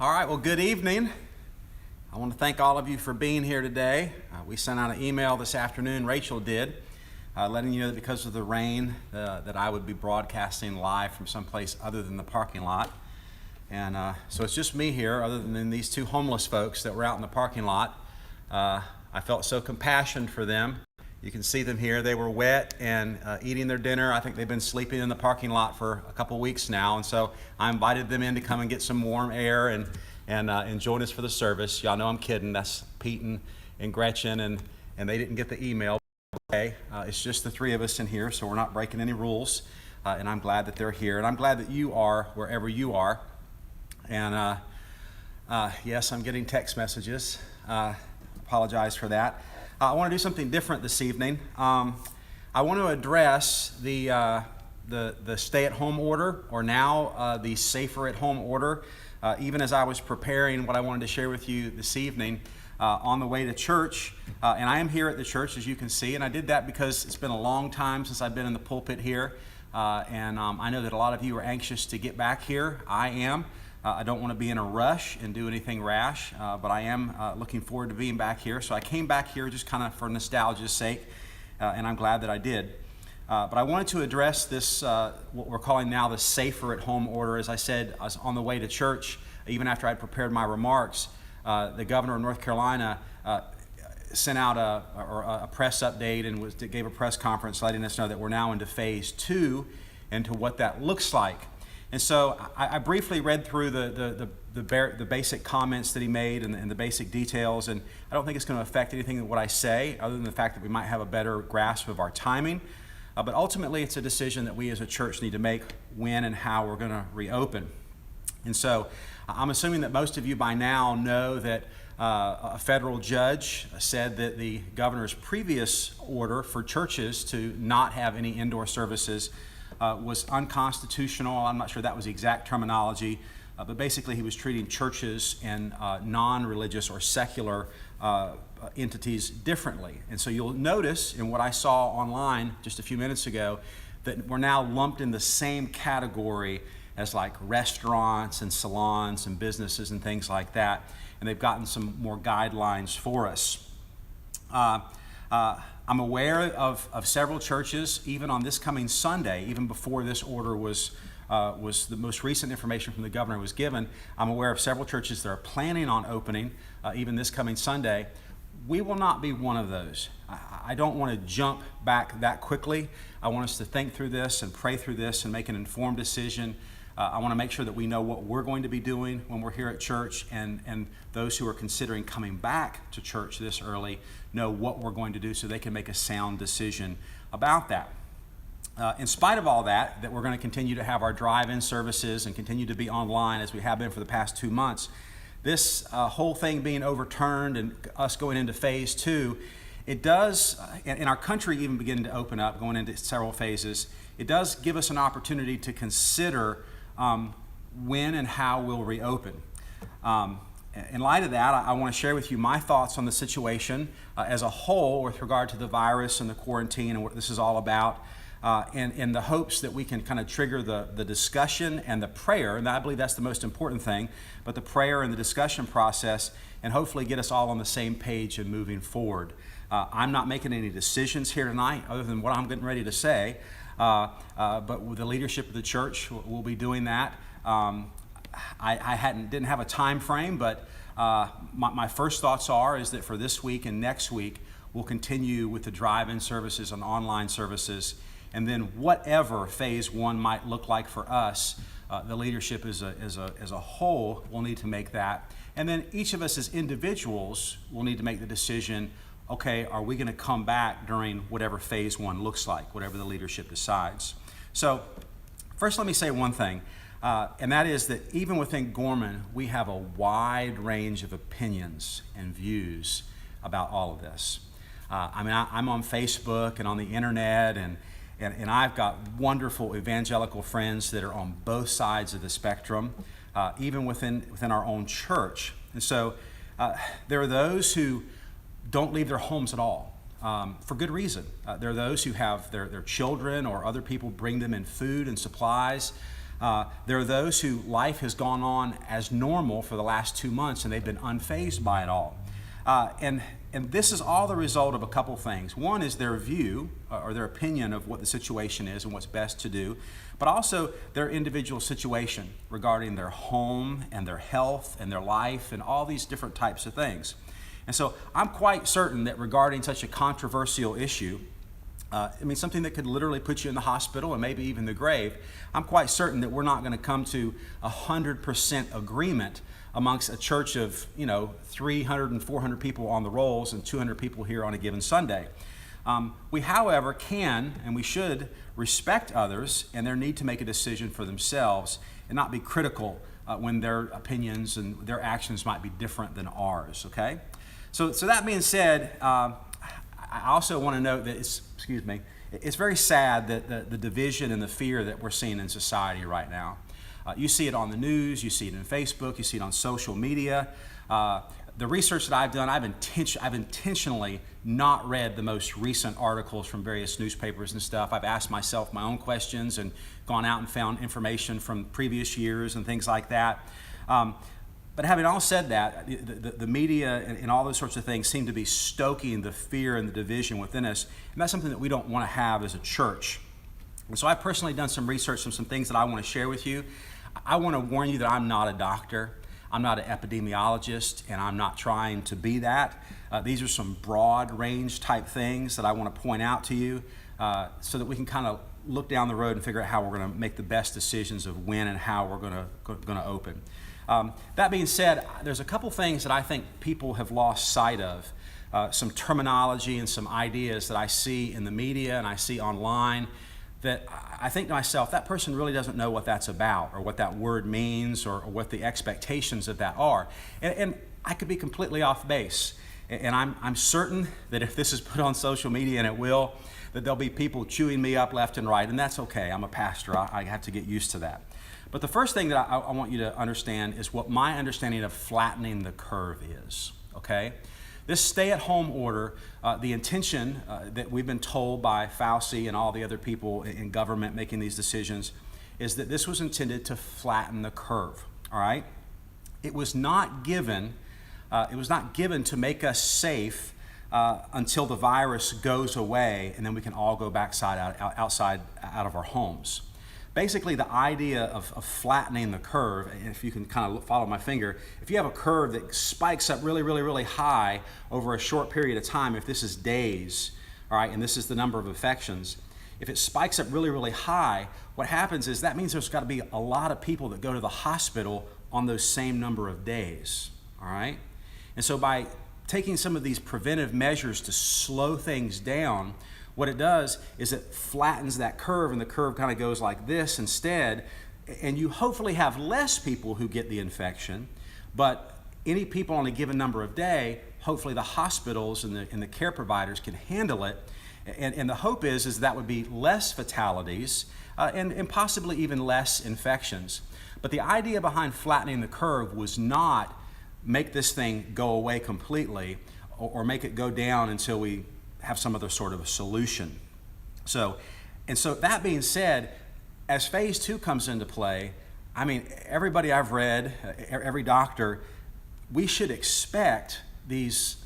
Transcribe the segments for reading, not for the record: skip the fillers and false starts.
All right, well, good evening. I want to thank all of you for being here today. We sent out an email this afternoon, Rachel did, letting you know that because of the rain that I would be broadcasting live from someplace other than the parking lot. And so it's just me here, other than these two homeless folks that were out in the parking lot. I felt so compassionate for them. You can see them here. They were wet and eating their dinner. I think they've been sleeping in the parking lot for a couple weeks now. And so I invited them in to come and get some warm air and join us for the service. Y'all know I'm kidding. That's Pete and Gretchen, and they didn't get the email. Okay, it's just the three of us in here, so we're not breaking any rules. And I'm glad that they're here. And I'm glad that you are wherever you are. And yes, I'm getting text messages. Apologize for that. I want to do something different this evening. I want to address the stay-at-home order, or now the safer-at-home order. Even as I was preparing what I wanted to share with you this evening on the way to church, and I am here at the church, as you can see, and I did that because it's been a long time since I've been in the pulpit here, and I know that a lot of you are anxious to get back here. I am. I don't want to be in a rush and do anything rash, but I am looking forward to being back here. So I came back here just kind of for nostalgia's sake, and I'm glad that I did. But I wanted to address this, what we're calling now the safer at home order. As I said, I was on the way to church, even after I'd prepared my remarks. The governor of North Carolina sent out a press update and gave a press conference letting us know that we're now into phase 2 and to what that looks like. And so I briefly read through the basic comments that he made and the basic details, and I don't think it's going to affect anything of what I say, other than the fact that we might have a better grasp of our timing. But ultimately, it's a decision that we as a church need to make when and how we're going to reopen. And so I'm assuming that most of you by now know that a federal judge said that the governor's previous order for churches to not have any indoor services was unconstitutional. I'm not sure that was the exact terminology, but basically he was treating churches and non-religious or secular entities differently. And so you'll notice in what I saw online just a few minutes ago that we're now lumped in the same category as like restaurants and salons and businesses and things like that. And they've gotten some more guidelines for us. I'm aware of several churches, even on this coming Sunday, even before this order was the most recent information from the governor was given. I'm aware of several churches that are planning on opening even this coming Sunday. We will not be one of those. I don't want to jump back that quickly. I want us to think through this and pray through this and make an informed decision. I want to make sure that we know what we're going to be doing when we're here at church, and those who are considering coming back to church this early know what we're going to do so they can make a sound decision about that. In spite of all that we're going to continue to have our drive-in services and continue to be online as we have been for the past 2 months. This whole thing being overturned and us going into phase 2, it does, and our country even beginning to open up, going into several phases, it does give us an opportunity to consider when and how we'll reopen. In light of that, I want to share with you my thoughts on the situation as a whole with regard to the virus and the quarantine and what this is all about, and in the hopes that we can kind of trigger the discussion and the prayer, and I believe that's the most important thing, but the prayer and the discussion process, and hopefully get us all on the same page and moving forward. I'm not making any decisions here tonight other than what I'm getting ready to say, but with the leadership of the church, we'll be doing that. I didn't have a time frame, but my first thoughts is that for this week and next week, we'll continue with the drive-in services and online services, and then whatever phase 1 might look like for us, the leadership as a whole will need to make that, and then each of us as individuals will need to make the decision. Okay, are we going to come back during whatever phase 1 looks like, whatever the leadership decides? So first let me say one thing, and that is that even within Gorman, we have a wide range of opinions and views about all of this. I'm on Facebook and on the internet, and I've got wonderful evangelical friends that are on both sides of the spectrum, even within our own church. And so there are those who don't leave their homes at all, for good reason. There are those who have their children or other people bring them in food and supplies, There are those who life has gone on as normal for the last 2 months and they've been unfazed by it all. And this is all the result of a couple things. One is their view or their opinion of what the situation is and what's best to do, but also their individual situation regarding their home and their health and their life and all these different types of things. And so I'm quite certain that regarding such a controversial issue, something that could literally put you in the hospital and maybe even the grave, I'm quite certain that we're not going to come to 100% agreement amongst a church of 300 and 400 people on the rolls and 200 people here on a given Sunday. We, however, can and we should respect others and their need to make a decision for themselves and not be critical when their opinions and their actions might be different than ours, okay? So that being said, I also want to note that it's very sad that the division and the fear that we're seeing in society right now. You see it on the news, you see it in Facebook, you see it on social media. The research that I've done, I've intentionally not read the most recent articles from various newspapers and stuff. I've asked myself my own questions and gone out and found information from previous years and things like that. But having all said that, the media and all those sorts of things seem to be stoking the fear and the division within us, and that's something that we don't want to have as a church. And so I've personally done some research on some things that I want to share with you. I want to warn you that I'm not a doctor, I'm not an epidemiologist, and I'm not trying to be that. These are some broad range type things that I want to point out to you so that we can kind of look down the road and figure out how we're going to make the best decisions of when and how we're going to open. That being said, there's a couple things that I think people have lost sight of. Some terminology and some ideas that I see in the media and I see online that I think to myself, that person really doesn't know what that's about or what that word means or what the expectations of that are. And I could be completely off base. And I'm certain that if this is put on social media, and it will, that there'll be people chewing me up left and right, and that's okay. I'm a pastor. I have to get used to that. But the first thing that I want you to understand is what my understanding of flattening the curve is, okay? This stay-at-home order, the intention that we've been told by Fauci and all the other people in government making these decisions is that this was intended to flatten the curve, all right? It was not given to make us safe until the virus goes away and then we can all go back outside out of our homes. Basically, the idea of flattening the curve, if you can kind of follow my finger, if you have a curve that spikes up really, really, really high over a short period of time, if this is days, all right, and this is the number of infections, if it spikes up really, really high, what happens is that means there's got to be a lot of people that go to the hospital on those same number of days, all right? And so by taking some of these preventive measures to slow things down, what it does is it flattens that curve, and the curve kind of goes like this instead, and you hopefully have less people who get the infection, but any people on a given number of day, hopefully the hospitals and the care providers can handle it, and the hope is that would be less fatalities and possibly even less infections. But the idea behind flattening the curve was not make this thing go away completely or make it go down until we have some other sort of a solution. So that being said, as phase 2 comes into play, I mean, everybody I've read, every doctor, we should expect these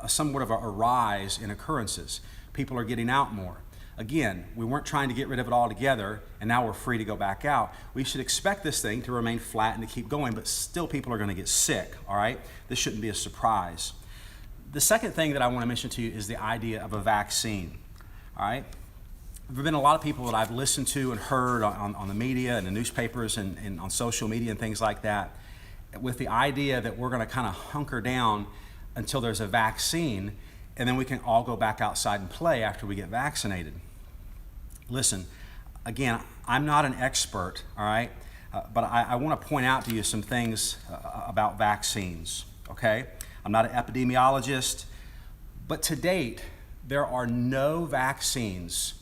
somewhat of a rise in occurrences. People are getting out more. Again, we weren't trying to get rid of it altogether, and now we're free to go back out. We should expect this thing to remain flat and to keep going, but still people are going to get sick, all right? This shouldn't be a surprise. The second thing that I want to mention to you is the idea of a vaccine, all right? There have been a lot of people that I've listened to and heard on the media and the newspapers and on social media and things like that with the idea that we're going to kind of hunker down until there's a vaccine and then we can all go back outside and play after we get vaccinated. Listen, again, I'm not an expert, all right? But I want to point out to you some things about vaccines, okay? I'm not an epidemiologist, but to date, there are no vaccines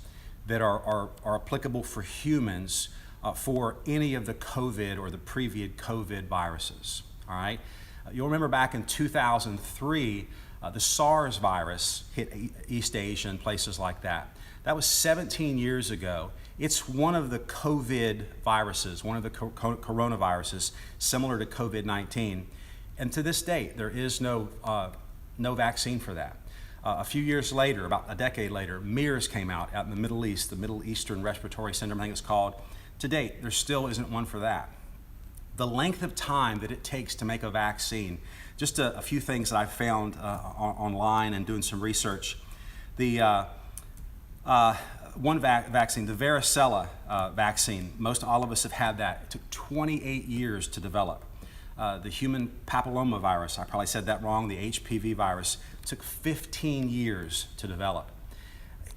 that are applicable for humans for any of the COVID or the previous COVID viruses, all right? You'll remember back in 2003, the SARS virus hit East Asia and places like that. That was 17 years ago. It's one of the COVID viruses, one of the coronaviruses, similar to COVID-19. And to this date, there is no vaccine for that. A few years later, about a decade later, MERS came out in the Middle East, the Middle Eastern Respiratory Syndrome, I think it's called. To date, there still isn't one for that. The length of time that it takes to make a vaccine, just a few things that I've found online and doing some research. The one vaccine, the varicella vaccine, all of us have had that. It took 28 years to develop. The human papillomavirus, I probably said that wrong, the HPV virus, took 15 years to develop.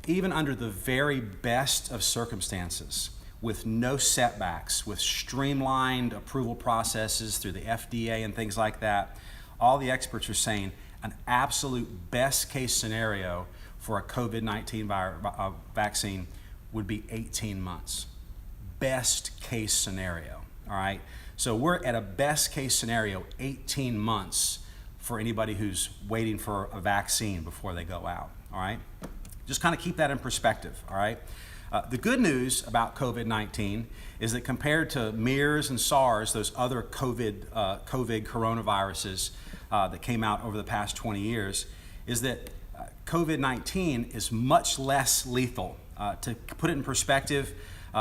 Even under the very best of circumstances, with no setbacks, with streamlined approval processes through the FDA and things like that, all the experts are saying an absolute best case scenario for a COVID-19 vaccine would be 18 months. Best case scenario, all right? So we're at a best case scenario, 18 months for anybody who's waiting for a vaccine before they go out, all right? Just kind of keep that in perspective, all right? The good news about COVID-19 is that compared to MERS and SARS, those other COVID coronaviruses that came out over the past 20 years, is that COVID-19 is much less lethal. To put it in perspective,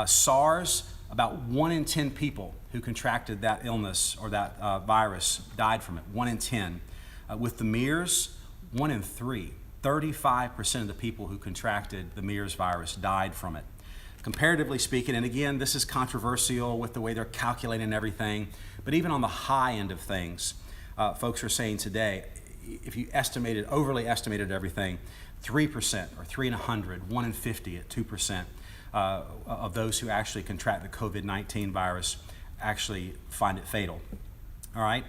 SARS, about 1 in 10 people who contracted that illness or that virus died from it, 1 in 10. With the MERS, 1 in 3. 35% of the people who contracted the MERS virus died from it. Comparatively speaking, and again, this is controversial with the way they're calculating everything, but even on the high end of things, folks are saying today, if you overly estimated everything, 3% or 3 in 100, 1 in 50 at 2% of those who actually contract the COVID-19 virus actually find it fatal. All right?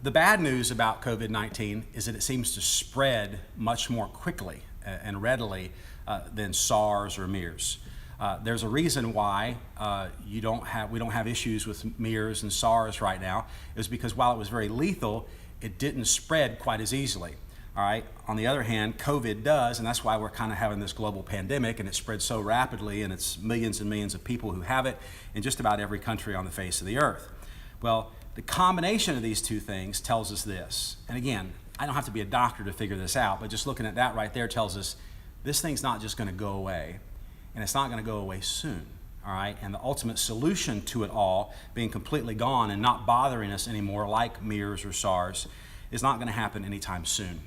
The bad news about COVID-19 is that it seems to spread much more quickly and readily than SARS or MERS. There's a reason why we don't have issues with MERS and SARS right now. It was because while it was very lethal, it didn't spread quite as easily. All right. On the other hand, COVID does, and that's why we're kind of having this global pandemic, and it spreads so rapidly, and it's millions and millions of people who have it in just about every country on the face of the earth. Well, the combination of these two things tells us this. And again, I don't have to be a doctor to figure this out, but just looking at that right there tells us this thing's not just going to go away, and it's not going to go away soon. All right, and the ultimate solution to it all being completely gone and not bothering us anymore, like MERS or SARS, is not going to happen anytime soon.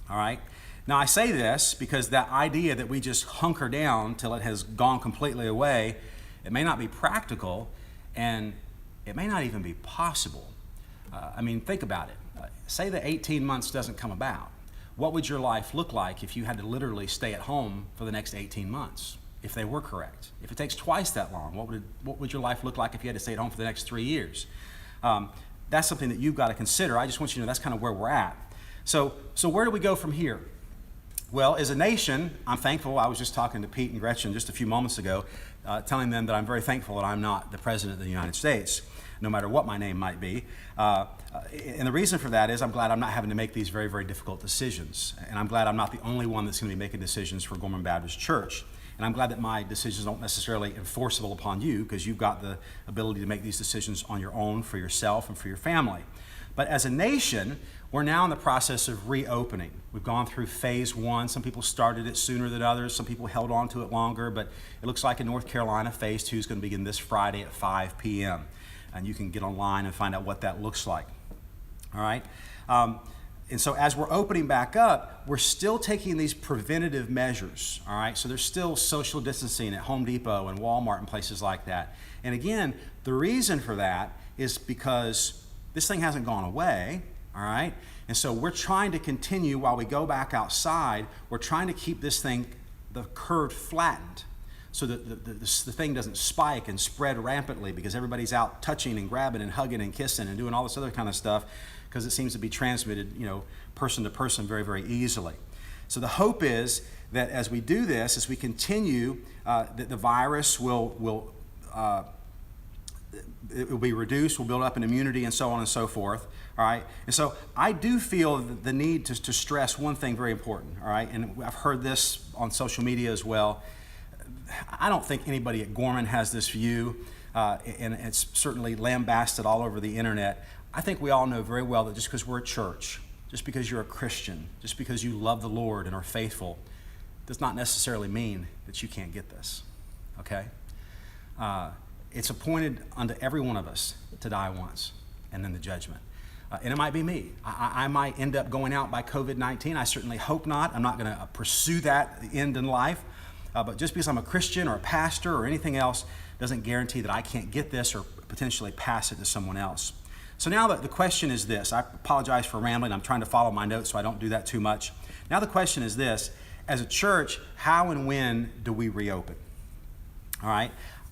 All right. Now I say this because that idea that we just hunker down till it has gone completely away, it may not be practical, and it may not even be possible. I mean, think about it. Say that 18 months doesn't come about. What would your life look like if you had to literally stay at home for the next 18 months? If they were correct. If it takes twice that long, what would your life look like if you had to stay at home for the next 3 years? That's something that you've got to consider. I just want you to know that's kind of where we're at. So where do we go from here? Well, as a nation, I'm thankful. I was just talking to Pete and Gretchen just a few moments ago, telling them that I'm very thankful that I'm not the President of the United States, no matter what my name might be. And the reason for that is I'm glad I'm not having to make these very, very difficult decisions. And I'm glad I'm not the only one that's going to be making decisions for Gorman Baptist Church. And I'm glad that my decisions aren't necessarily enforceable upon you, because you've got the ability to make these decisions on your own for yourself and for your family. But as a nation, we're now in the process of reopening. We've gone through phase 1. Some people started it sooner than others. Some people held on to it longer. But it looks like in North Carolina, phase 2 is going to begin this Friday at 5 p.m. And you can get online and find out what that looks like. All right? And so as we're opening back up, we're still taking these preventative measures, all right? So there's still social distancing at Home Depot and Walmart and places like that. And again, the reason for that is because this thing hasn't gone away, all right? And so we're trying to continue while we go back outside. We're trying to keep this thing, the curve flattened, so that the thing doesn't spike and spread rampantly because everybody's out touching and grabbing and hugging and kissing and doing all this other kind of stuff, because it seems to be transmitted, person to person very, very easily. So the hope is that as we do this, as we continue, that the virus will it will be reduced, will build up an immunity, and so on and so forth. All right, and so I do feel the need to stress one thing very important. All right, and I've heard this on social media as well. I don't think anybody at Gorman has this view, and it's certainly lambasted all over the internet. I think we all know very well that just because we're a church, just because you're a Christian, just because you love the Lord and are faithful, does not necessarily mean that you can't get this. Okay, it's appointed unto every one of us to die once, and then the judgment. And it might be me. I might end up going out by COVID-19. I certainly hope not. I'm not going to pursue that end in life. But just because I'm a Christian or a pastor or anything else doesn't guarantee that I can't get this or potentially pass it to someone else. So now the question is this. I apologize for rambling. I'm trying to follow my notes so I don't do that too much. Now the question is this. As a church, how and when do we reopen? All right.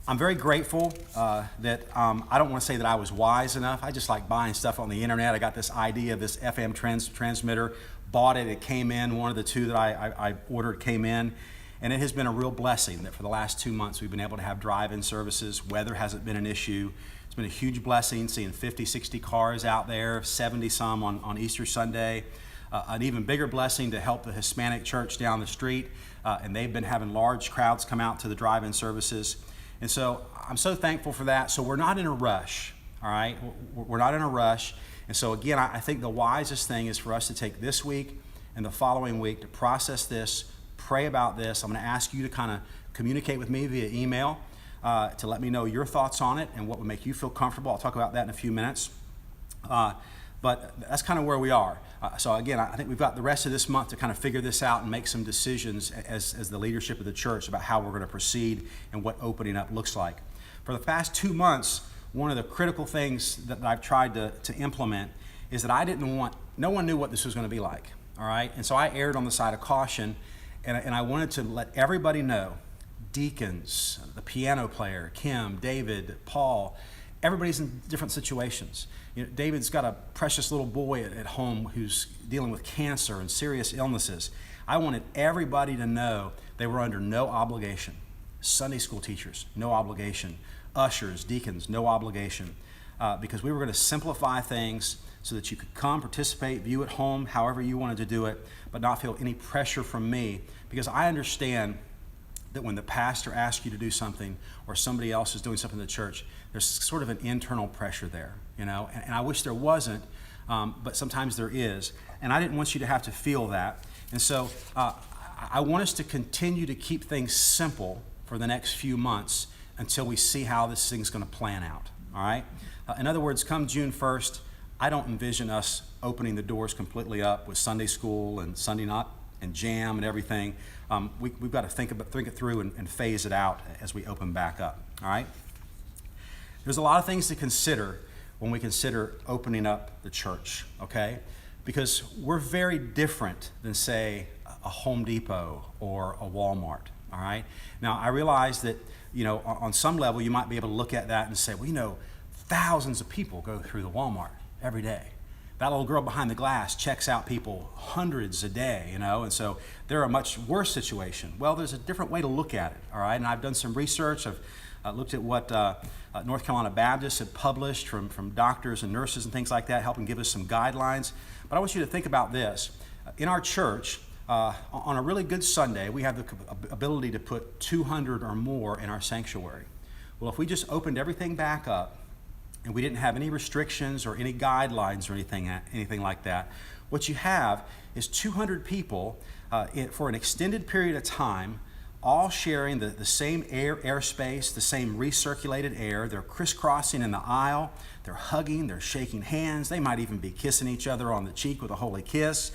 I'm very grateful that I don't want to say that I was wise enough. I just like buying stuff on the internet. I got this idea of this FM transmitter, bought it. It came in. One of the two that I ordered came in. And it has been a real blessing that for the last 2 months we've been able to have drive-in services. Weather hasn't been an issue. It's been a huge blessing seeing 50, 60 cars out there, 70 some on Easter Sunday. An even bigger blessing to help the Hispanic church down the street. And they've been having large crowds come out to the drive-in services. And so I'm so thankful for that. So we're not in a rush, all right? We're not in a rush. And so again, I think the wisest thing is for us to take this week and the following week to process this, pray about this. I'm going to ask you to kind of communicate with me via email to let me know your thoughts on it and what would make you feel comfortable. I'll talk about that in a few minutes. But that's kind of where we are. So again, I think we've got the rest of this month to kind of figure this out and make some decisions as the leadership of the church about how we're going to proceed and what opening up looks like. For the past 2 months, one of the critical things that I've tried to implement is that no one knew what this was going to be like, all right? And so I erred on the side of caution, and I wanted to let everybody know, deacons, the piano player, Kim, David, Paul, everybody's in different situations. You know, David's got a precious little boy at home who's dealing with cancer and serious illnesses. I wanted everybody to know they were under no obligation. Sunday school teachers, no obligation. Ushers, deacons, no obligation. Because we were going to simplify things so that you could come, participate, view at home, however you wanted to do it, but not feel any pressure from me. Because I understand that when the pastor asks you to do something or somebody else is doing something in the church, there's sort of an internal pressure there, you know, and I wish there wasn't, but sometimes there is, and I didn't want you to have to feel that. And so I want us to continue to keep things simple for the next few months until we see how this thing's going to plan out, all right? In other words, come June 1st, I don't envision us opening the doors completely up with Sunday school and Sunday night and jam and everything. We've got to think it through and phase it out as we open back up, all right? There's a lot of things to consider when we consider opening up the church, okay? Because we're very different than, say, a Home Depot or a Walmart, all right? Now, I realize that, you know, on some level you might be able to look at that and say, well, you know, thousands of people go through the Walmart every day. That little girl behind the glass checks out people hundreds a day, you know, and so they're a much worse situation. Well, there's a different way to look at it, all right? And I've done some research. I've looked at what North Carolina Baptists have published from doctors and nurses and things like that, helping give us some guidelines. But I want you to think about this. In our church, on a really good Sunday, we have the ability to put 200 or more in our sanctuary. Well, if we just opened everything back up, and we didn't have any restrictions or any guidelines or anything like that, what you have is 200 people for an extended period of time, all sharing the same airspace, the same recirculated air. They're crisscrossing in the aisle. They're hugging. They're shaking hands. They might even be kissing each other on the cheek with a holy kiss.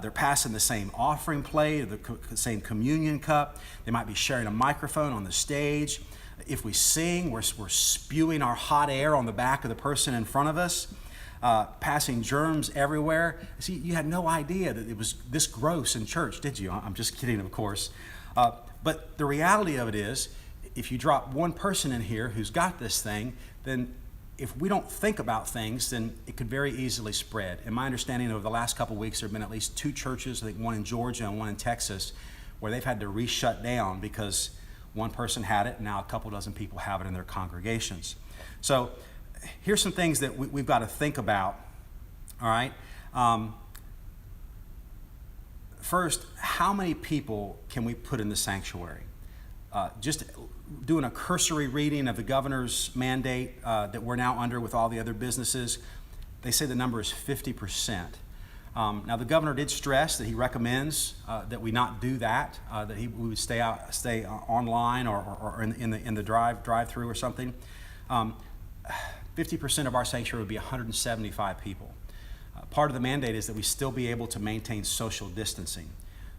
They're passing the same offering plate, the same communion cup. They might be sharing a microphone on the stage. If we sing, we're spewing our hot air on the back of the person in front of us, passing germs everywhere. See, you had no idea that it was this gross in church, did you? I'm just kidding, of course. But the reality of it is, if you drop one person in here who's got this thing, then if we don't think about things, then it could very easily spread. In my understanding, over the last couple of weeks, there have been at least 2 churches, I think one in Georgia and one in Texas, where they've had to re-shut down because one person had it, and now a couple dozen people have it in their congregations. So here's some things that we've got to think about All right. First, how many people can we put in the sanctuary? Just doing a cursory reading of the governor's mandate that we're now under with all the other businesses, they say the number is 50%. Now, the governor did stress that he recommends that we not do that, that we would stay online or in the drive-through or something. 50% of our sanctuary would be 175 people. Part of the mandate is that we still be able to maintain social distancing.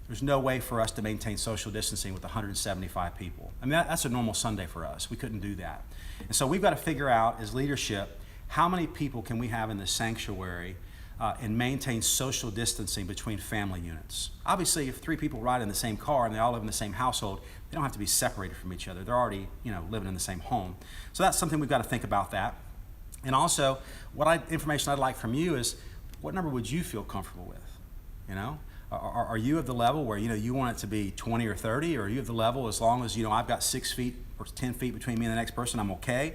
There's no way for us to maintain social distancing with 175 people. I mean, that's a normal Sunday for us. We couldn't do that. And so we've got to figure out as leadership, how many people can we have in the sanctuary and maintain social distancing between family units? Obviously, if 3 people ride in the same car and they all live in the same household, they don't have to be separated from each other. They're already, living in the same home. So that's something we've got to think about that. And also, information I'd like from you is, what number would you feel comfortable with? Are you of the level where you want it to be 20 or 30, or are you of the level as long as I've got 6 feet or 10 feet between me and the next person, I'm okay?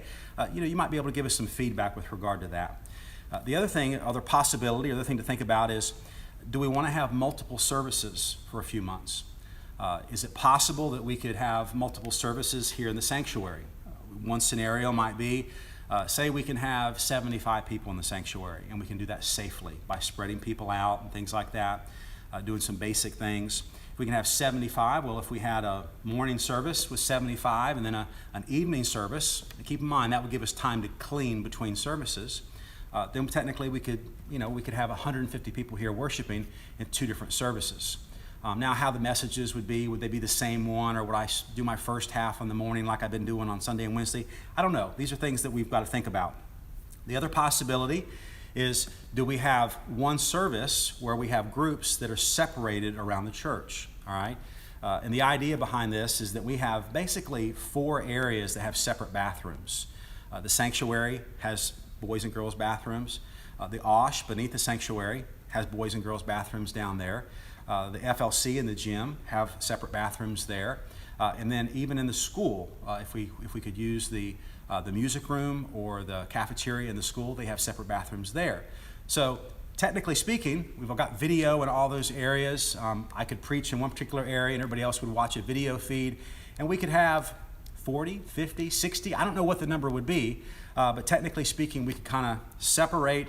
You might be able to give us some feedback with regard to that. The other thing to think about is, do we want to have multiple services for a few months? Is it possible that we could have multiple services here in the sanctuary? One scenario might be, say we can have 75 people in the sanctuary, and we can do that safely by spreading people out and things like that, doing some basic things. If we can have 75, well, if we had a morning service with 75 and then an evening service, keep in mind that would give us time to clean between services, then technically we could have 150 people here worshiping in 2 different services. Now, how the messages would they be the same one, or would I do my first half in the morning like I've been doing on Sunday and Wednesday? I don't know. These are things that we've got to think about. The other possibility is, do we have one service where we have groups that are separated around the church, all right? And the idea behind this is that we have basically 4 areas that have separate bathrooms. The sanctuary has boys and girls bathrooms. The OSH beneath the sanctuary has boys and girls bathrooms down there. The FLC and the gym have separate bathrooms there. And then even in the school, if we could use the music room or the cafeteria in the school, they have separate bathrooms there. So technically speaking, we've got video in all those areas. I could preach in one particular area and everybody else would watch a video feed, and we could have 40, 50, 60, I don't know what the number would be, but technically speaking, we could kind of separate,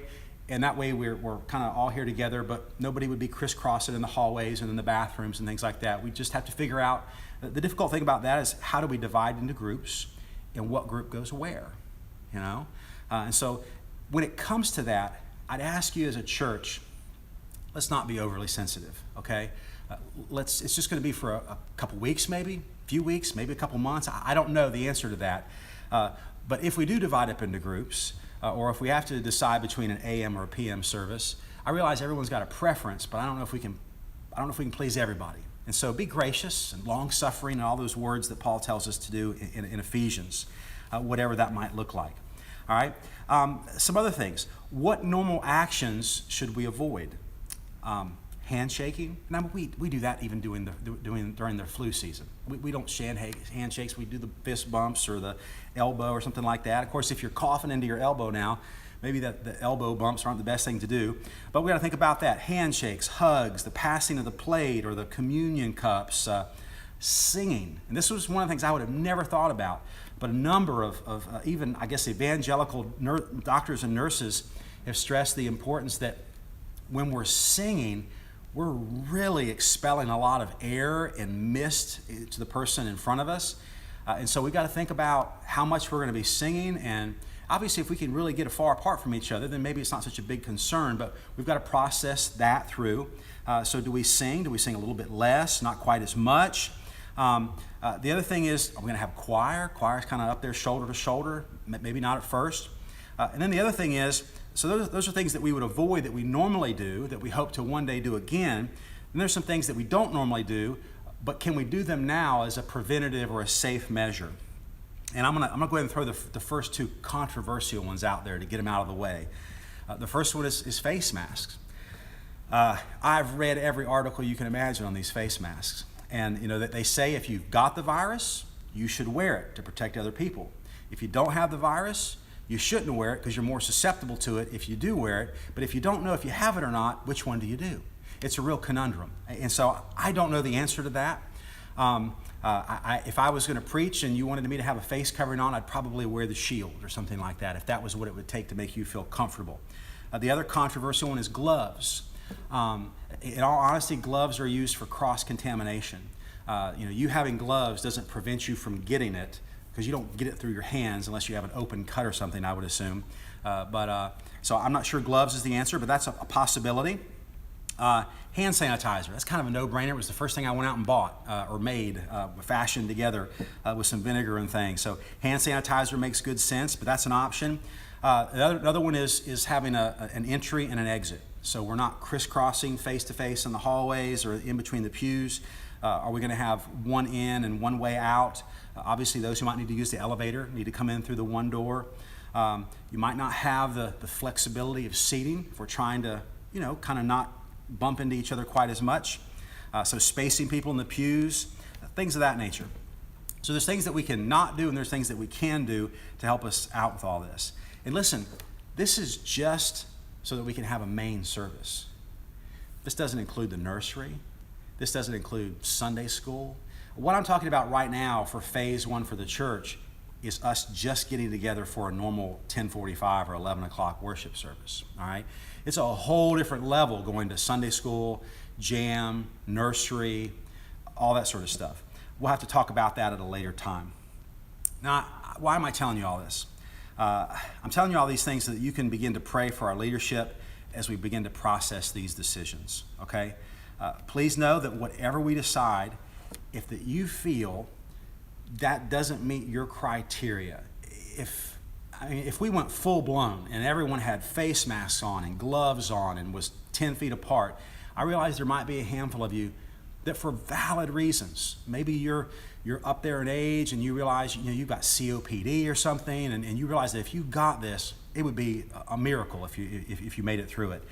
and that way we're kind of all here together, but nobody would be crisscrossing in the hallways and in the bathrooms and things like that. We just have to figure out, the difficult thing about that is, how do we divide into groups and what group goes where, And so when it comes to that, I'd ask you as a church, let's not be overly sensitive, okay? It's just going to be for a couple weeks, maybe, a few weeks, maybe a couple months. I don't know the answer to that. But if we do divide up into groups, or if we have to decide between an AM or a PM service, I realize everyone's got a preference, but I don't know if we can please everybody. And so be gracious and long-suffering and all those words that Paul tells us to do in Ephesians, whatever that might look like. All right? Some other things. What normal actions should we avoid? Handshaking. Now, we do that even during the flu season. We don't handshakes. We do the fist bumps or the elbow or something like that. Of course, if you're coughing into your elbow now, maybe the elbow bumps aren't the best thing to do. But we got to think about that. Handshakes, hugs, the passing of the plate or the communion cups, singing. And this was one of the things I would have never thought about. But a number of even, I guess, evangelical doctors and nurses have stressed the importance that when we're singing, we're really expelling a lot of air and mist to the person in front of us. And so we've got to think about how much we're going to be singing. And obviously, if we can really get far apart from each other, then maybe it's not such a big concern. But we've got to process that through. So do we sing? Do we sing a little bit less, not quite as much? The other thing is, are we going to have choir? Choir's kind of up there shoulder to shoulder, maybe not at first. And then the other thing is, so those are things that we would avoid that we normally do, that we hope to one day do again. And there's some things that we don't normally do, but can we do them now as a preventative or a safe measure? And I'm gonna go ahead and throw the first 2 controversial ones out there to get them out of the way. The first one is face masks. I've read every article you can imagine on these face masks. And that they say if you've got the virus, you should wear it to protect other people. If you don't have the virus, You shouldn't wear it because you're more susceptible to it if you do wear it. But if you don't know if you have it or not, which one do you do? It's a real conundrum. And so I don't know the answer to that. If I was going to preach and you wanted me to have a face covering on, I'd probably wear the shield or something like that, if that was what it would take to make you feel comfortable. The other controversial one is gloves. In all honesty, gloves are used for cross-contamination. You having gloves doesn't prevent you from getting it, because you don't get it through your hands unless you have an open cut or something, I would assume. So I'm not sure gloves is the answer, but that's a possibility. Hand sanitizer, that's kind of a no-brainer. It was the first thing I went out and bought or made, fashioned together with some vinegar and things. So hand sanitizer makes good sense, but that's an option. Another one is having an entry and an exit. So we're not crisscrossing face-to-face in the hallways or in between the pews. Are we going to have one in and one way out? Obviously, those who might need to use the elevator need to come in through the one door. You might not have the flexibility of seating if we're trying to, kind of not bump into each other quite as much. So spacing people in the pews, things of that nature. So there's things that we can not do and there's things that we can do to help us out with all this. And listen, this is just so that we can have a main service. This doesn't include the nursery. This doesn't include Sunday school. What I'm talking about right now for phase one for the church is us just getting together for a normal 10:45 or 11 o'clock worship service, all right? It's a whole different level going to Sunday school, jam, nursery, all that sort of stuff. We'll have to talk about that at a later time. Now, why am I telling you all this? I'm telling you all these things so that you can begin to pray for our leadership as we begin to process these decisions, okay? Please know that whatever we decide, if that you feel that doesn't meet your criteria, if we went full blown and everyone had face masks on and gloves on and was 10 feet apart, I realize there might be a handful of you that for valid reasons, maybe you're up there in age and you realize you've got COPD or something, and you realize that if you got this, it would be a miracle if you made it through it.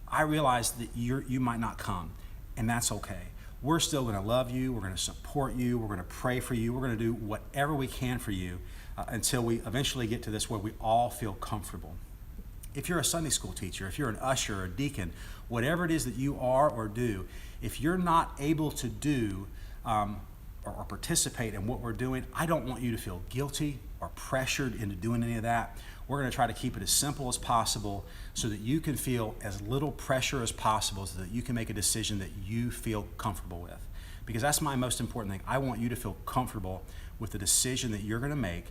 I realize that you might not come, and that's okay. We're still going to love you, we're going to support you, we're going to pray for you, we're going to do whatever we can for you until we eventually get to this where we all feel comfortable. If you're a Sunday school teacher, if you're an usher or a deacon, whatever it is that you are or do, if you're not able to do or participate in what we're doing, I don't want you to feel guilty or pressured into doing any of that. We're going to try to keep it as simple as possible so that you can feel as little pressure as possible so that you can make a decision that you feel comfortable with. Because that's my most important thing. I want you to feel comfortable with the decision that you're going to make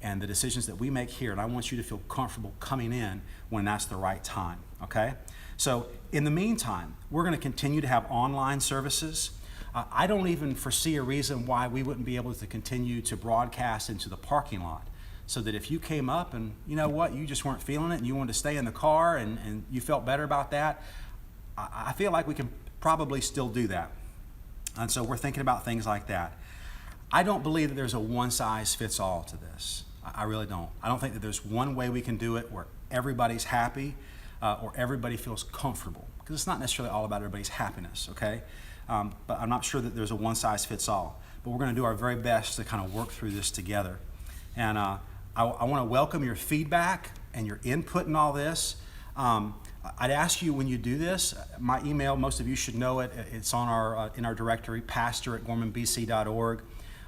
and the decisions that we make here, and I want you to feel comfortable coming in when that's the right time, okay? So in the meantime, we're going to continue to have online services. I don't even foresee a reason why we wouldn't be able to continue to broadcast into the parking lot, so that if you came up and you know what, you just weren't feeling it and you wanted to stay in the car and you felt better about that, I feel like we can probably still do that. And so we're thinking about things like that. I don't believe that there's a one-size-fits-all to this. I really don't. I don't think that there's one way we can do it where everybody's happy or everybody feels comfortable, because it's not necessarily all about everybody's happiness, okay? But I'm not sure that there's a one-size-fits-all. But we're going to do our very best to kind of work through this together. And I want to welcome your feedback and your input in all this. I'd ask you when you do this, my email, most of you should know it. It's on in our directory, pastor@gormanbc.org.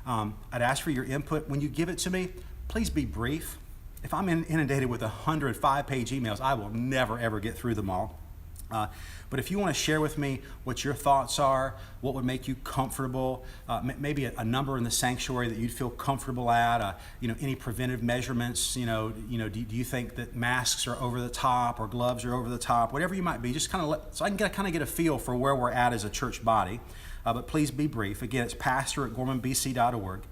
I'd ask for your input. When you give it to me, please be brief. If I'm inundated with 100 5-page emails, I will never, ever get through them all. But if you want to share with me what your thoughts are, what would make you comfortable, maybe a number in the sanctuary that you'd feel comfortable at, any preventive measurements, do you think that masks are over the top or gloves are over the top, whatever you might be, just kind of so I can kind of get a feel for where we're at as a church body. But please be brief. Again, it's pastor@gormanbc.org.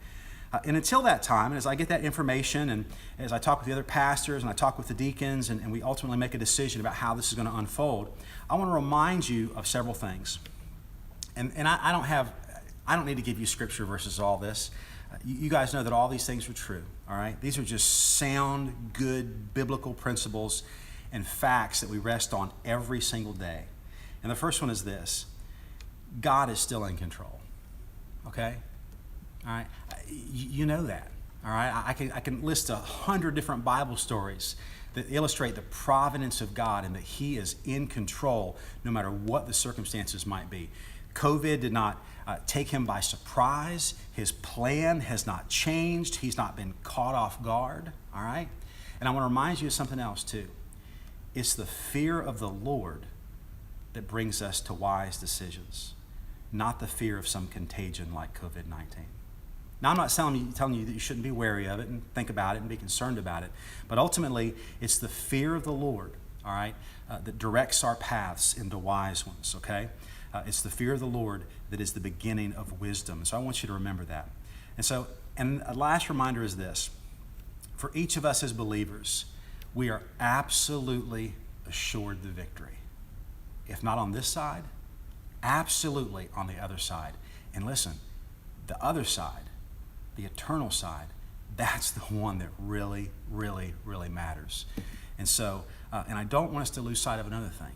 And until that time, and as I get that information, and as I talk with the other pastors, and I talk with the deacons, and we ultimately make a decision about how this is going to unfold, I want to remind you of several things. And I don't need to give you scripture versus all this. You guys know that all these things are true, all right? These are just sound, good, biblical principles and facts that we rest on every single day. And the first one is this: God is still in control, okay? All right, you know that. All right, I can list 100 different Bible stories that illustrate the providence of God and that He is in control no matter what the circumstances might be. COVID did not take Him by surprise. His plan has not changed. He's not been caught off guard. All right, and I want to remind you of something else too. It's the fear of the Lord that brings us to wise decisions, not the fear of some contagion like COVID-19. Now, I'm not telling you that you shouldn't be wary of it and think about it and be concerned about it, but ultimately, it's the fear of the Lord, all right, that directs our paths into wise ones, okay? It's the fear of the Lord that is the beginning of wisdom. So I want you to remember that. And a last reminder is this. For each of us as believers, we are absolutely assured the victory. If not on this side, absolutely on the other side. And listen, the other side, the eternal side, that's the one that really, really, really matters. And so, and I don't want us to lose sight of another thing.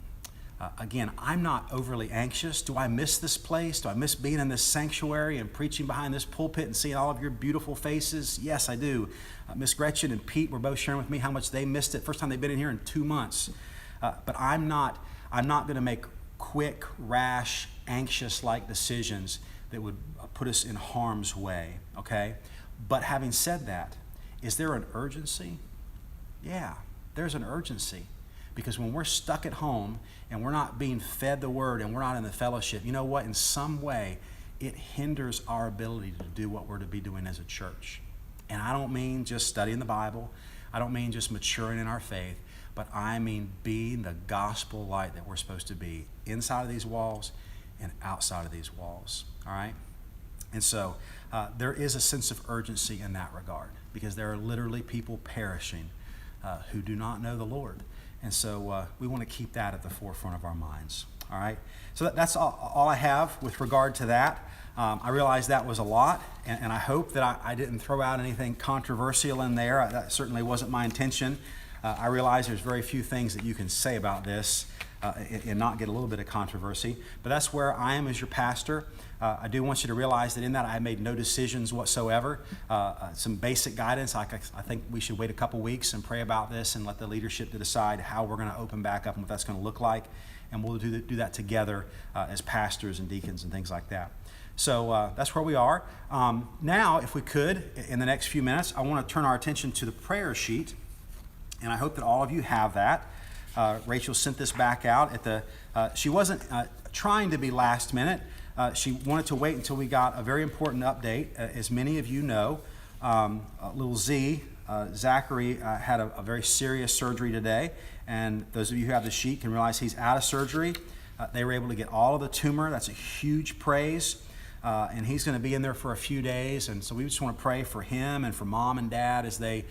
Again, I'm not overly anxious. Do I miss this place? Do I miss being in this sanctuary and preaching behind this pulpit and seeing all of your beautiful faces? Yes, I do. Miss Gretchen and Pete were both sharing with me how much they missed it. First time they've been in here in 2 months. But I'm not going to make quick, rash, anxious-like decisions that would put us in harm's way, okay? But having said that, is there an urgency? Yeah, there's an urgency. Because when we're stuck at home and we're not being fed the word and we're not in the fellowship, you know what? In some way, it hinders our ability to do what we're to be doing as a church. And I don't mean just studying the Bible. I don't mean just maturing in our faith. But I mean being the gospel light that we're supposed to be inside of these walls and outside of these walls, all right? And so there is a sense of urgency in that regard because there are literally people perishing who do not know the Lord. And so we want to keep that at the forefront of our minds, all right? So that's all I have with regard to that. I realize that was a lot, and I hope that I didn't throw out anything controversial in there. That certainly wasn't my intention. I realize there's very few things that you can say about this and not get a little bit of controversy, but that's where I am as your pastor. I do want you to realize that in that I made no decisions whatsoever. Some basic guidance. I think we should wait a couple weeks and pray about this and let the leadership to decide how we're going to open back up and what that's going to look like, and we'll do that together as pastors and deacons and things like that. So that's where we are. Now, if we could, in the next few minutes, I want to turn our attention to the prayer sheet. And I hope that all of you have that. Rachel sent this back out she wasn't trying to be last minute. She wanted to wait until we got a very important update. As many of you know, little Z, Zachary, had a very serious surgery today. And those of you who have the sheet can realize he's out of surgery. They were able to get all of the tumor. That's a huge praise. And he's going to be in there for a few days. And so we just want to pray for him and for mom and dad as they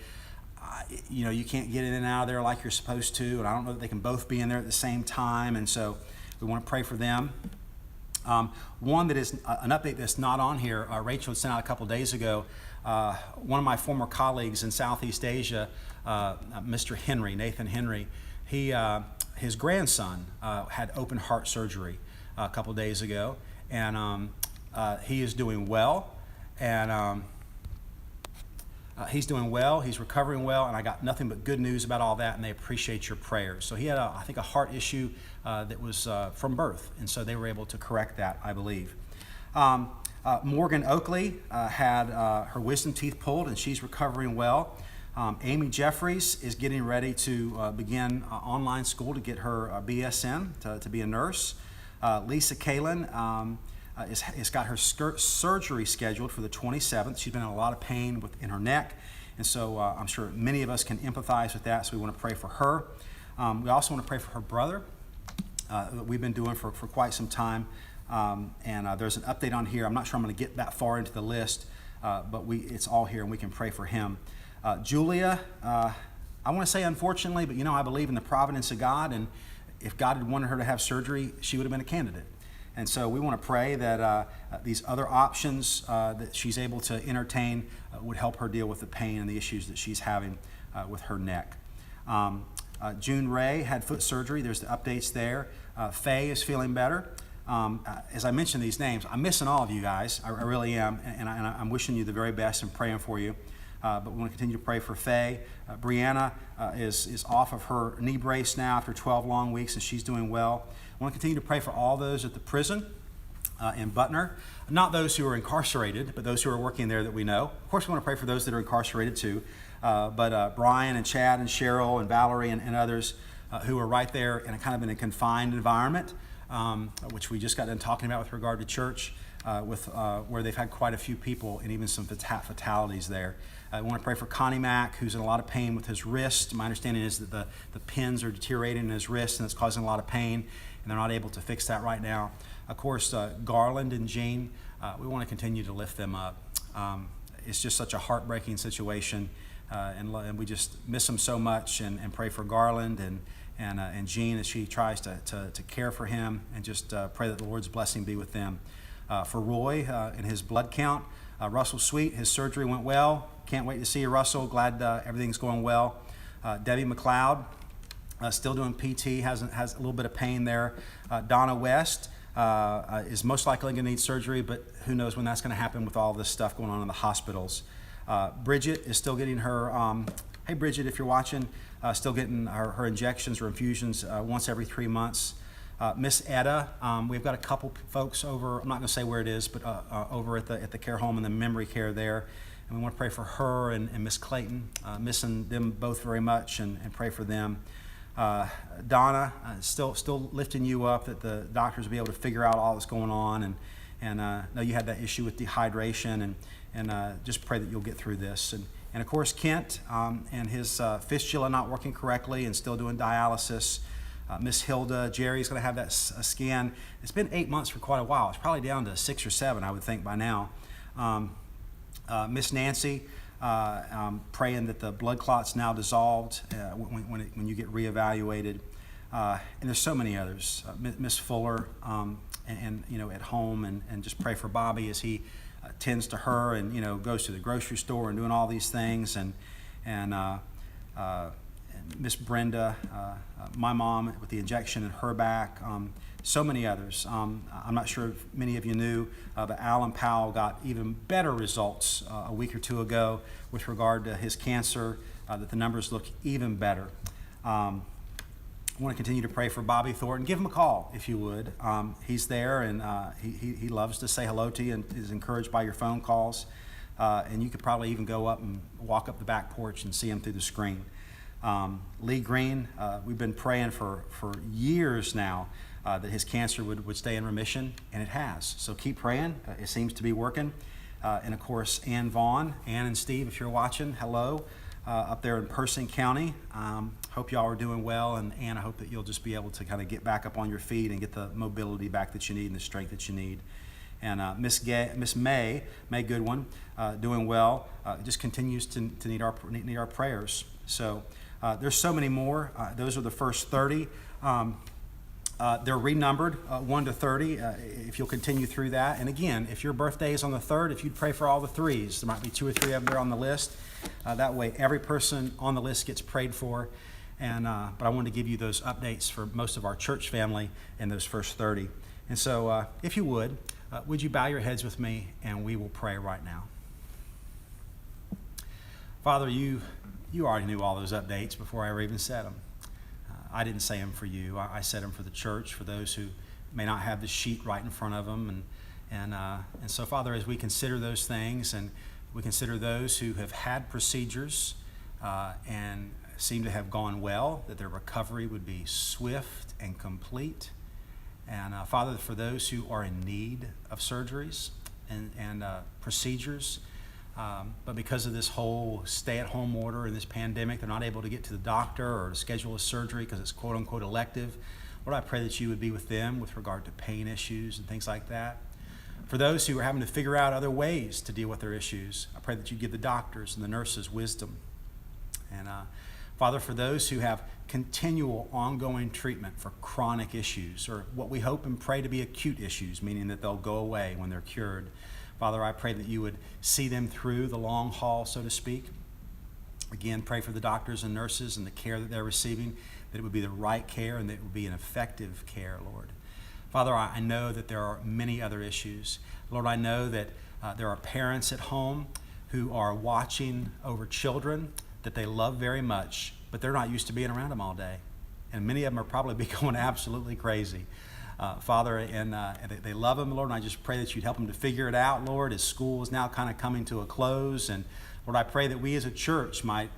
you can't get in and out of there like you're supposed to, and I don't know that they can both be in there at the same time, and so we want to pray for them. One that is an update that's not on here, Rachel sent out a couple days ago. One of my former colleagues in Southeast Asia, Mr. Henry, Nathan Henry, his grandson had open heart surgery a couple days ago, and he is doing well, and he's doing well, he's recovering well, and I got nothing but good news about all that, and they appreciate your prayers. So he had, I think, a heart issue that was from birth, and so they were able to correct that, I believe. Morgan Oakley had her wisdom teeth pulled, and she's recovering well. Amy Jeffries is getting ready to begin online school to get her BSN to be a nurse. Lisa Kalin has got her surgery scheduled for the 27th. She's been in a lot of pain in her neck, and so I'm sure many of us can empathize with that, so we want to pray for her. We also want to pray for her brother that we've been doing for quite some time, and there's an update on here. I'm not sure I'm going to get that far into the list, but it's all here, and we can pray for him. Julia, I want to say unfortunately, but I believe in the providence of God, and if God had wanted her to have surgery, she would have been a candidate. And so we want to pray that these other options that she's able to entertain would help her deal with the pain and the issues that she's having with her neck. June Ray had foot surgery. There's the updates there. Faye is feeling better. As I mention these names, I'm missing all of you guys. I really am, and I'm wishing you the very best and praying for you. but we want to continue to pray for Faye. Brianna is off of her knee brace now after 12 long weeks, and she's doing well. I want to continue to pray for all those at the prison in Butner, not those who are incarcerated, but those who are working there that we know. Of course, we want to pray for those that are incarcerated too, but Brian and Chad and Cheryl and Valerie and others who are right there in a confined environment, which we just got done talking about with regard to church, where they've had quite a few people and even some fatalities there. I want to pray for Connie Mack, who's in a lot of pain with his wrist. My understanding is that the pins are deteriorating in his wrist and it's causing a lot of pain, and they're not able to fix that right now. Of course, Garland and Jean, we want to continue to lift them up. It's just such a heartbreaking situation, and we just miss them so much, and pray for Garland and Jean as she tries to care for him, and just pray that the Lord's blessing be with them. For Roy and his blood count, Russell Sweet, his surgery went well. Can't wait to see you, Russell. Glad everything's going well. Debbie McLeod, still doing PT, has a little bit of pain there. Donna West is most likely going to need surgery, but who knows when that's going to happen with all this stuff going on in the hospitals. Bridget is still getting her, hey Bridget, if you're watching, still getting her injections or infusions once every 3 months. Miss Etta, we've got a couple folks over, I'm not going to say where it is, but over at the care home and the memory care there. And we want to pray for her and Miss Clayton, missing them both very much, and pray for them. Donna, still lifting you up, that the doctors will be able to figure out all that's going on, and know you had that issue with dehydration, and just pray that you'll get through this. And of course, Kent and his fistula not working correctly and still doing dialysis. Miss Hilda, Jerry's going to have that scan. It's been 8 months for quite a while. It's probably down to 6 or 7, I would think, by now. Miss Nancy, praying that the blood clot's now dissolved when you get reevaluated. And there's so many others. Miss Fuller, and at home, and just pray for Bobby as he tends to her, and goes to the grocery store and doing all these things, and Miss Brenda, my mom with the injection in her back, so many others. I'm not sure if many of you knew, but Alan Powell got even better results a week or two ago with regard to his cancer, that the numbers look even better. I want to continue to pray for Bobby Thornton. Give him a call if you would. He's there, and he loves to say hello to you and is encouraged by your phone calls. And you could probably even go up and walk up the back porch and see him through the screen. Lee Green, we've been praying for years now that his cancer would stay in remission, and it has. So keep praying. It seems to be working. And of course, Ann Vaughn, Ann and Steve, if you're watching, hello, up there in Pershing County. Hope y'all are doing well, and Ann, I hope that you'll just be able to kind of get back up on your feet and get the mobility back that you need and the strength that you need. And Miss May Goodwin, doing well, just continues to need our prayers. So there's so many more. Those are the first 30. They're renumbered 1 to 30 if you'll continue through that. And again, if your birthday is on the 3rd, if you'd pray for all the 3s, there might be 2 or 3 of them there on the list. That way every person on the list gets prayed for. And but I wanted to give you those updates for most of our church family in those first 30. And so if you would you bow your heads with me, and we will pray right now. Father, you already knew all those updates before I ever even said them. I didn't say them for you. I said them for the church, for those who may not have the sheet right in front of them. And so, Father, as we consider those things, and we consider those who have had procedures and seem to have gone well, that their recovery would be swift and complete. And Father, for those who are in need of surgeries and procedures, but because of this whole stay-at-home order and this pandemic, they're not able to get to the doctor or to schedule a surgery because it's quote-unquote elective. Lord, I pray that you would be with them with regard to pain issues and things like that. For those who are having to figure out other ways to deal with their issues, I pray that you give the doctors and the nurses wisdom. And Father, for those who have continual ongoing treatment for chronic issues, or what we hope and pray to be acute issues, meaning that they'll go away when they're cured, Father, I pray that you would see them through the long haul, so to speak. Again, pray for the doctors and nurses and the care that they're receiving, that it would be the right care and that it would be an effective care, Lord. Father, I know that there are many other issues. Lord, I know that there are parents at home who are watching over children that they love very much, but they're not used to being around them all day. And many of them are probably be going absolutely crazy. Father, and they love them, Lord, and I just pray that you'd help them to figure it out, Lord, as school is now kind of coming to a close. And Lord, I pray that we as a church might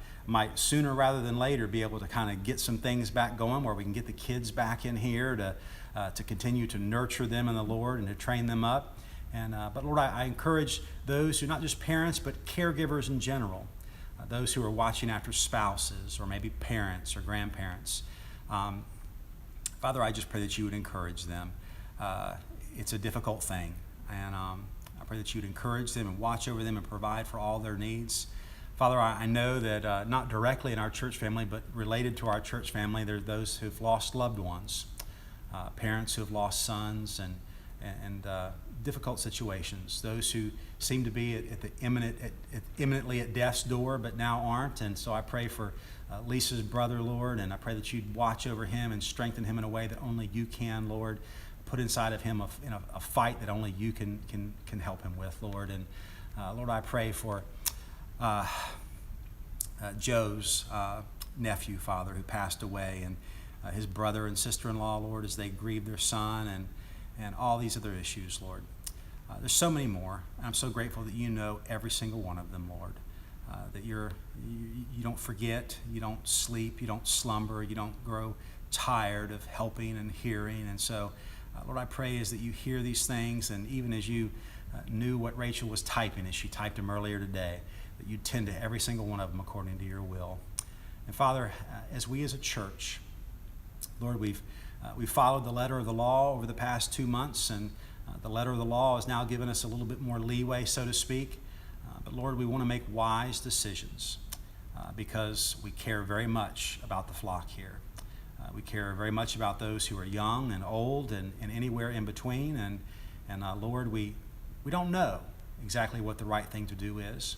sooner rather than later be able to kind of get some things back going where we can get the kids back in here to continue to nurture them in the Lord and to train them up. And but Lord, I encourage those who, not just parents, but caregivers in general, those who are watching after spouses or maybe parents or grandparents. Father, I just pray that you would encourage them. It's a difficult thing, and I pray that you would encourage them and watch over them and provide for all their needs. Father, I know that not directly in our church family, but related to our church family, there are those who've lost loved ones, parents who have lost sons, and difficult situations, those who seem to be imminently at death's door, but now aren't. And so I pray for Lisa's brother, Lord, and I pray that you'd watch over him and strengthen him in a way that only you can, Lord. Put inside of him a fight that only you can help him with, Lord. And Lord, I pray for Joe's nephew, Father, who passed away, and his brother and sister-in-law, Lord, as they grieve their son, and all these other issues, Lord. There's so many more, and I'm so grateful that you know every single one of them, Lord. That you don't forget, you don't sleep, you don't slumber, you don't grow tired of helping and hearing. And so, Lord, I pray is that you hear these things, and even as you knew what Rachel was typing as she typed them earlier today, that you tend to every single one of them according to your will. And Father, as we as a church, Lord, we've followed the letter of the law over the past 2 months, and the letter of the law has now given us a little bit more leeway, so to speak. But Lord, we want to make wise decisions because we care very much about the flock here. We care very much about those who are young and old and anywhere in between. And Lord, we don't know exactly what the right thing to do is.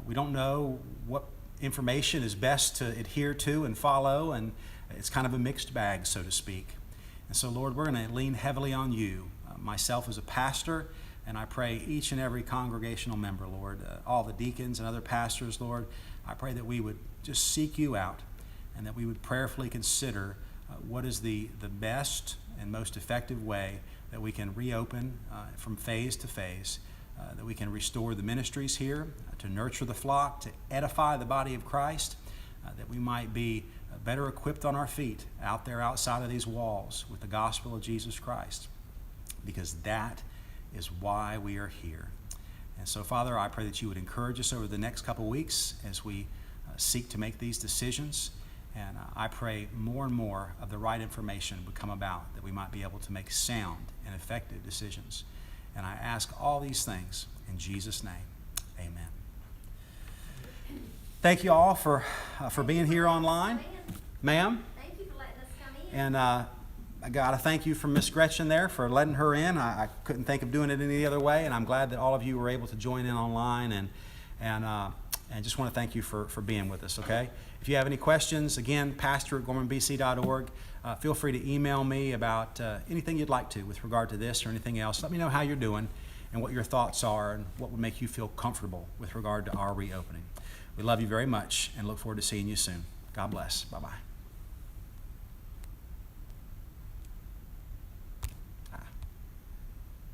We don't know what information is best to adhere to and follow, and it's kind of a mixed bag, so to speak. And so, Lord, we're going to lean heavily on you, myself as a pastor, and I pray each and every congregational member, Lord, all the deacons and other pastors, Lord, I pray that we would just seek you out and that we would prayerfully consider what is the best and most effective way that we can reopen from phase to phase, that we can restore the ministries here, to nurture the flock, to edify the body of Christ, that we might be better equipped on our feet out there outside of these walls with the gospel of Jesus Christ, because that is why we are here. And so, Father, I pray that you would encourage us over the next couple weeks as we seek to make these decisions. And I pray more and more of the right information would come about, that we might be able to make sound and effective decisions. And I ask all these things in Jesus' name. Amen. Thank you all for being here online. Ma'am? Thank you for letting us come in. And I got to thank you from Miss Gretchen there for letting her in. I couldn't think of doing it any other way, and I'm glad that all of you were able to join in online, and just want to thank you for being with us, okay? If you have any questions, again, pastor@gormanbc.org. Feel free to email me about anything you'd like to with regard to this or anything else. Let me know how you're doing and what your thoughts are and what would make you feel comfortable with regard to our reopening. We love you very much and look forward to seeing you soon. God bless. Bye-bye.